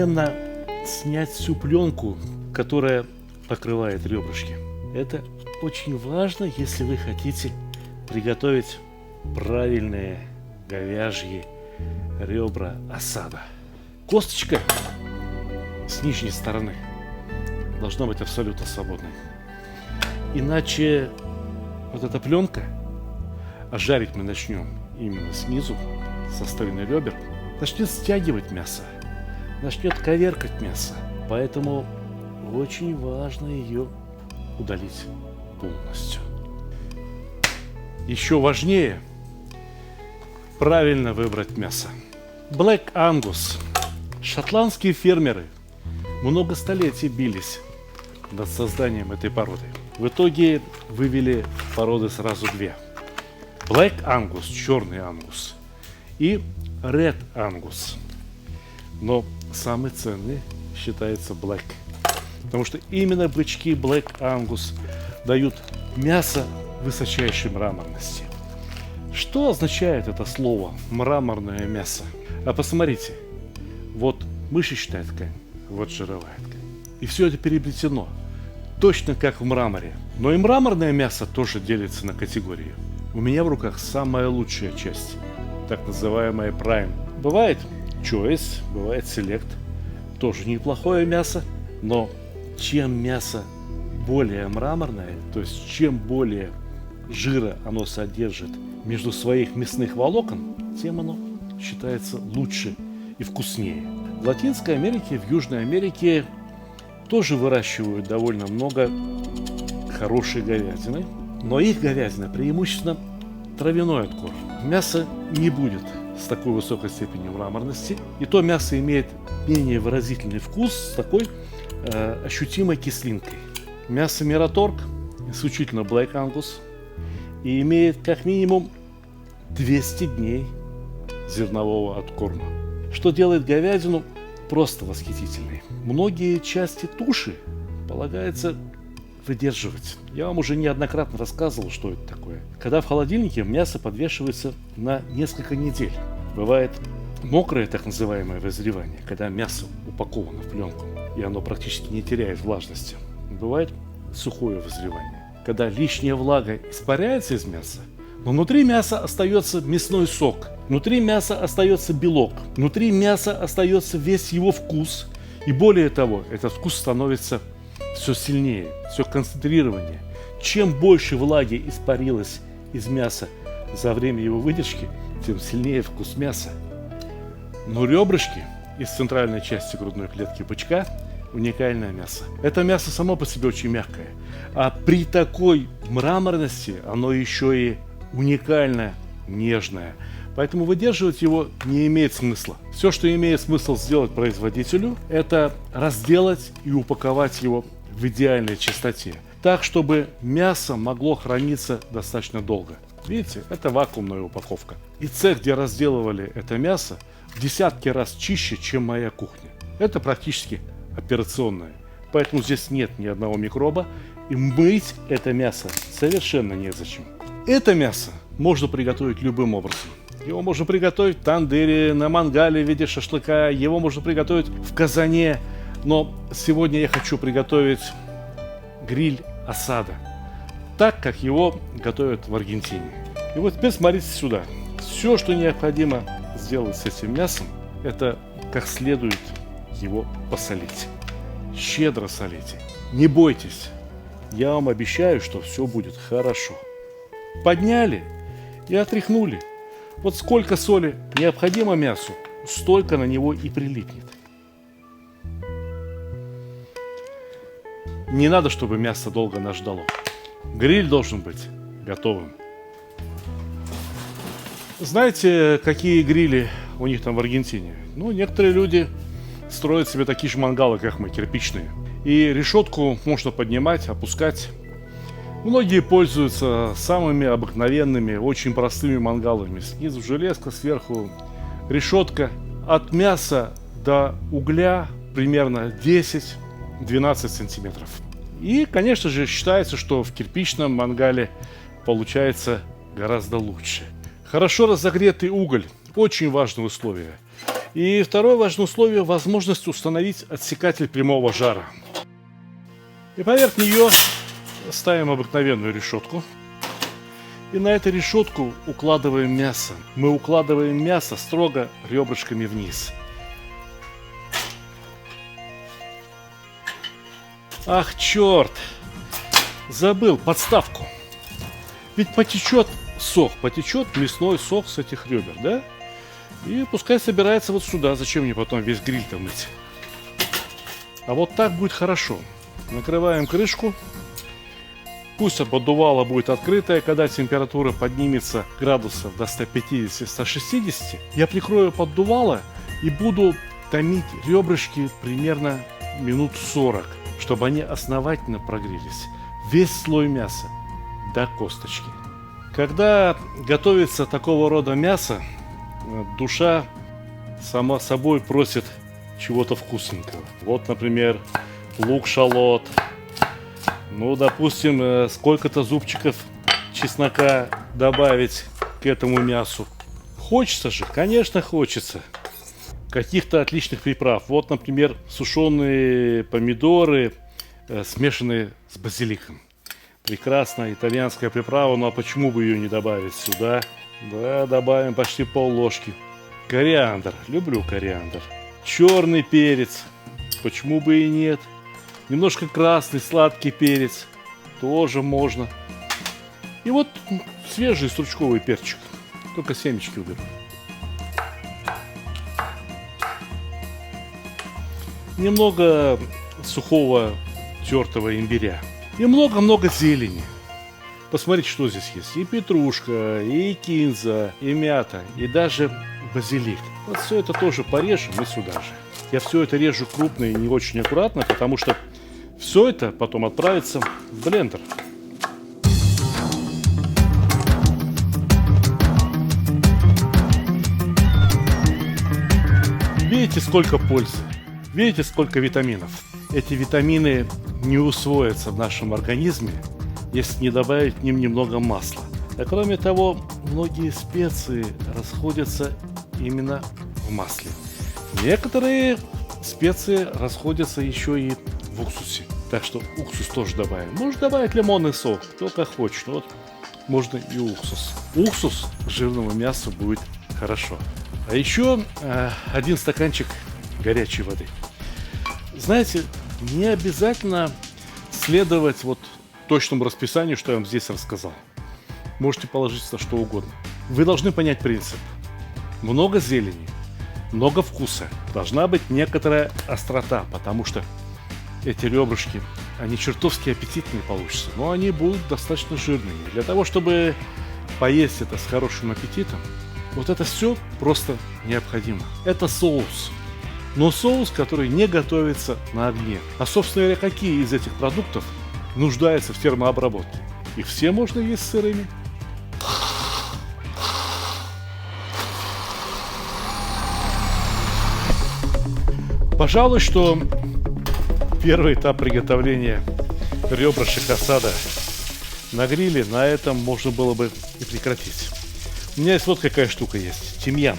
одновременно снять всю пленку, которая покрывает ребрышки. Это очень важно, если вы хотите приготовить правильные говяжьи ребра осада. Косточка с нижней стороны должна быть абсолютно свободной. Иначе вот эта пленка, а жарить мы начнем именно снизу, со стороны ребер, начнет стягивать мясо, начнет коверкать мясо. Поэтому очень важно ее удалить полностью. Еще важнее правильно выбрать мясо. Black Angus. Шотландские фермеры много столетий бились над созданием этой породы. В итоге вывели породы сразу две. Black Angus, черный ангус, и Red Angus. Но самый ценный считается Black. Потому что именно бычки Black Angus дают мясо высочайшей мраморности. Что означает это слово «мраморное мясо»? А посмотрите, вот мышечная ткань, вот жировая ткань. И все это переплетено, точно как в мраморе. Но и мраморное мясо тоже делится на категории. У меня в руках самая лучшая часть, так называемая Prime. Бывает Choice, бывает Select, тоже неплохое мясо, но чем мясо более мраморное, то есть чем более жира оно содержит между своих мясных волокон, тем оно считается лучше и вкуснее. В Латинской Америке, в Южной Америке тоже выращивают довольно много хорошей говядины, но их говядина преимущественно травяной откорм. Мясо не будет с такой высокой степенью мраморности, и то мясо имеет менее выразительный вкус с такой ощутимой кислинкой. Мясо Мираторг исключительно Black Angus и имеет как минимум 200 дней зернового откорма, что делает говядину просто восхитительной. Многие части туши полагается выдерживать. Я вам уже неоднократно рассказывал, что это такое. Когда в холодильнике мясо подвешивается на несколько недель. Бывает мокрое, так называемое, вызревание, когда мясо упаковано в пленку, и оно практически не теряет влажности. Бывает сухое вызревание, когда лишняя влага испаряется из мяса, но внутри мяса остается мясной сок, внутри мяса остается белок, внутри мяса остается весь его вкус, и более того, этот вкус становится все сильнее, все концентрированнее. Чем больше влаги испарилось из мяса за время его выдержки, тем сильнее вкус мяса. Но ребрышки из центральной части грудной клетки бычка уникальное мясо. Это мясо само по себе очень мягкое, а при такой мраморности оно еще и уникально нежное. Поэтому выдерживать его не имеет смысла. Все, что имеет смысл сделать производителю, это разделать и упаковать его в идеальной чистоте, так, чтобы мясо могло храниться достаточно долго. Видите, это вакуумная упаковка. И цех, где разделывали это мясо, в десятки раз чище, чем моя кухня. Это практически операционная. Поэтому здесь нет ни одного микроба, и мыть это мясо совершенно незачем. Это мясо можно приготовить любым образом. Его можно приготовить в тандыре, на мангале в виде шашлыка, его можно приготовить в казане. Но сегодня я хочу приготовить гриль осада, так как его готовят в Аргентине. И вот теперь смотрите сюда. Все, что необходимо сделать с этим мясом, это как следует его посолить. Щедро солите. Не бойтесь. Я вам обещаю, что все будет хорошо. Подняли и отряхнули. Вот сколько соли необходимо мясу, столько на него и прилипнет. Не надо, чтобы мясо долго нас ждало. Гриль должен быть готовым. Знаете, какие грили у них там в Аргентине? Ну, некоторые люди строят себе такие же мангалы, как мы, кирпичные. И решетку можно поднимать, опускать. Многие пользуются самыми обыкновенными, очень простыми мангалами. Снизу железка, сверху решетка. От мяса до угля примерно 10-12 сантиметров. И, конечно же, считается, что в кирпичном мангале получается гораздо лучше. Хорошо разогретый уголь – очень важное условие. И второе важное условие – возможность установить отсекатель прямого жара. И поверх нее ставим обыкновенную решетку. И на эту решетку укладываем мясо. Мы укладываем мясо строго ребрышками вниз. Ах, черт! Забыл подставку. Ведь потечет сок, потечет мясной сок с этих ребер, да? И пускай собирается вот сюда. Зачем мне потом весь гриль-то мыть? А вот так будет хорошо. Накрываем крышку. Пусть обдувало будет открытое. Когда температура поднимется градусов до 150-160, я прикрою поддувало и буду томить ребрышки примерно минут 40, чтобы они основательно прогрелись. Весь слой мяса до косточки. Когда готовится такого рода мясо, душа сама собой просит чего-то вкусненького. Вот, например, лук-шалот. Ну, допустим, сколько-то зубчиков чеснока добавить к этому мясу. Хочется же, конечно, хочется. Каких-то отличных приправ. Вот, например, сушеные помидоры, смешанные с базиликом. Прекрасная итальянская приправа, ну а почему бы ее не добавить сюда? Да, добавим почти пол-ложки. Кориандр, люблю кориандр. Черный перец, почему бы и нет? Немножко красный сладкий перец, тоже можно. И вот свежий стручковый перчик, только семечки уберу. Немного сухого тертого имбиря. И много-много зелени. Посмотрите, что здесь есть. И петрушка, и кинза, и мята, и даже базилик. Вот все это тоже порежем и сюда же. Я все это режу крупно и не очень аккуратно, потому что все это потом отправится в блендер. Видите, сколько пользы? Видите, сколько витаминов? Эти витамины не усвоятся в нашем организме, если не добавить к ним немного масла. А кроме того, многие специи расходятся именно в масле. Некоторые специи расходятся еще и в уксусе. Так что уксус тоже добавим. Можно добавить лимонный сок, кто как хочет. Вот можно и уксус. Уксус к жирному мясу будет хорошо. А еще один стаканчик горячей воды. Знаете, не обязательно следовать вот точному расписанию, что я вам здесь рассказал. Можете положиться на что угодно. Вы должны понять принцип. Много зелени, много вкуса. Должна быть некоторая острота, потому что эти ребрышки, они чертовски аппетитные получатся, но они будут достаточно жирными. Для того, чтобы поесть это с хорошим аппетитом, вот это все просто необходимо. Это соус. Но соус, который не готовится на огне. А, собственно говоря, какие из этих продуктов нуждаются в термообработке? Их все можно есть сырыми. Пожалуй, что первый этап приготовления ребрышек осада на гриле, на этом можно было бы и прекратить. У меня есть вот какая штука есть. Тимьян.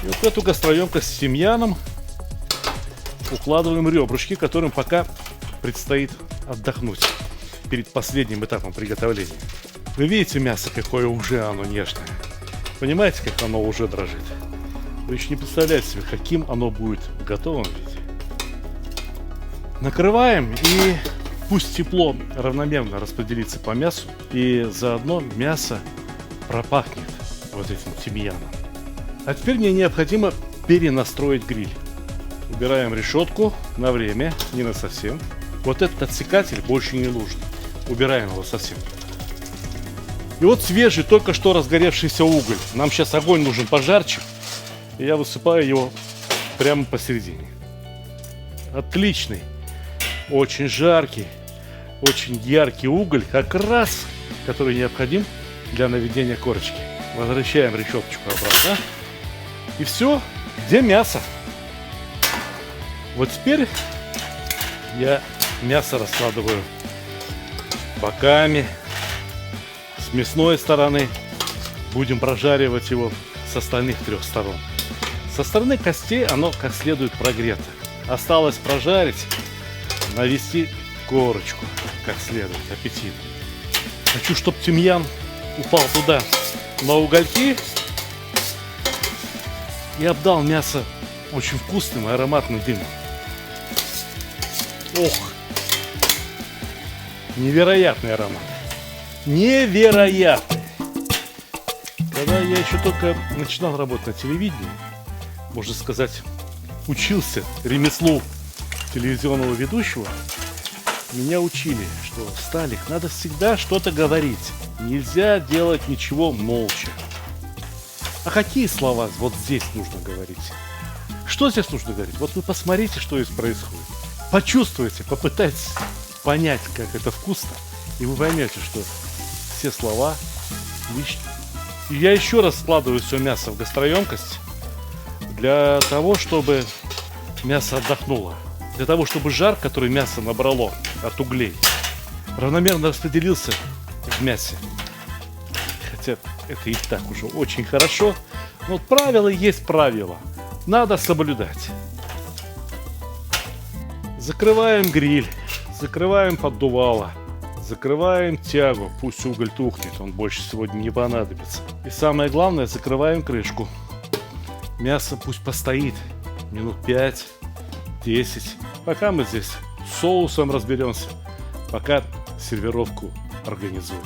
И вот в эту гастроемкость с тимьяном укладываем ребрышки, которым пока предстоит отдохнуть перед последним этапом приготовления. Вы видите мясо, какое уже оно нежное? Понимаете, как оно уже дрожит? Вы еще не представляете себе, каким оно будет в готовом виде. Накрываем, и пусть тепло равномерно распределится по мясу, и заодно мясо пропахнет вот этим тимьяном. А теперь мне необходимо перенастроить гриль. Убираем решетку на время, не на совсем. Вот этот отсекатель больше не нужен. Убираем его совсем. И вот свежий, только что разгоревшийся уголь. Нам сейчас огонь нужен пожарче. И я высыпаю его прямо посередине. Отличный, очень жаркий, очень яркий уголь, как раз который необходим для наведения корочки. Возвращаем решеточку обратно. И все, где мясо? Вот теперь я мясо раскладываю боками. С мясной стороны будем прожаривать его с остальных 3 сторон. Со стороны костей оно как следует прогрето. Осталось прожарить, навести корочку как следует, аппетит. Хочу, чтобы тимьян упал туда на угольки и обдал мясо очень вкусным и ароматным дымом. Ох! Невероятный аромат. Невероятный! Когда я еще только начинал работать на телевидении, можно сказать, учился ремеслу телевизионного ведущего, меня учили, что, Сталик, надо всегда что-то говорить. Нельзя делать ничего молча. А какие слова вот здесь нужно говорить? Что здесь нужно говорить? Вот вы посмотрите, что здесь происходит. Почувствуйте, попытайтесь понять, как это вкусно, и вы поймете, что все слова лишние. И я еще раз складываю все мясо в гастроемкость для того, чтобы мясо отдохнуло. Для того, чтобы жар, который мясо набрало от углей, равномерно распределился в мясе. Хотя это и так уже очень хорошо, но правило есть правило. Надо соблюдать. Закрываем гриль, закрываем поддувало, закрываем тягу, пусть уголь тухнет, он больше сегодня не понадобится. И самое главное, закрываем крышку. Мясо пусть постоит минут 5-10, пока мы здесь с соусом разберемся, пока сервировку организуем.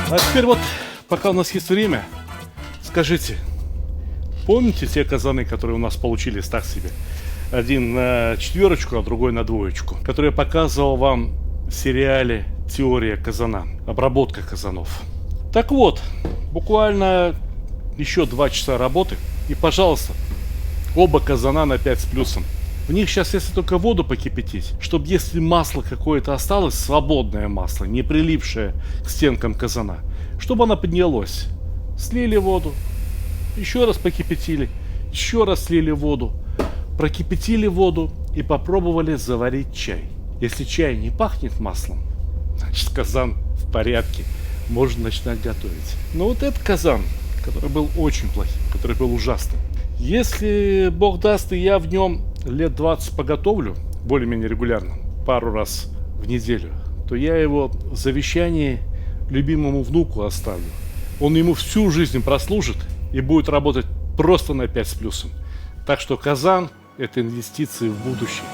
А теперь вот, пока у нас есть время, скажите, помните те казаны, которые у нас получились так себе? Один на 4, а другой на 2, которые я показывал вам в сериале «Теория казана», обработка казанов. Так вот, буквально еще 2 часа работы, и, пожалуйста, оба казана на 5 с плюсом. В них сейчас, если только воду покипятить, чтобы если масло какое-то осталось, свободное масло, не прилипшее к стенкам казана, чтобы оно поднялось. Слили воду, еще раз покипятили, еще раз слили воду, прокипятили воду и попробовали заварить чай. Если чай не пахнет маслом, значит казан в порядке, можно начинать готовить. Но вот этот казан, который был очень плохим, который был ужасным, если Бог даст, и я в нем лет 20 поготовлю, более-менее регулярно, пару раз в неделю, то я его в завещании любимому внуку оставлю. Он ему всю жизнь прослужит и будет работать просто на 5 с плюсом. Так что казан – это инвестиции в будущее.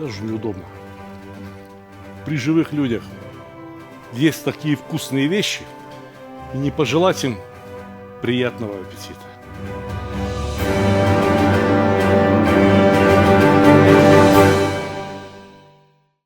Даже неудобно. При живых людях есть такие вкусные вещи, и не пожелать им приятного аппетита.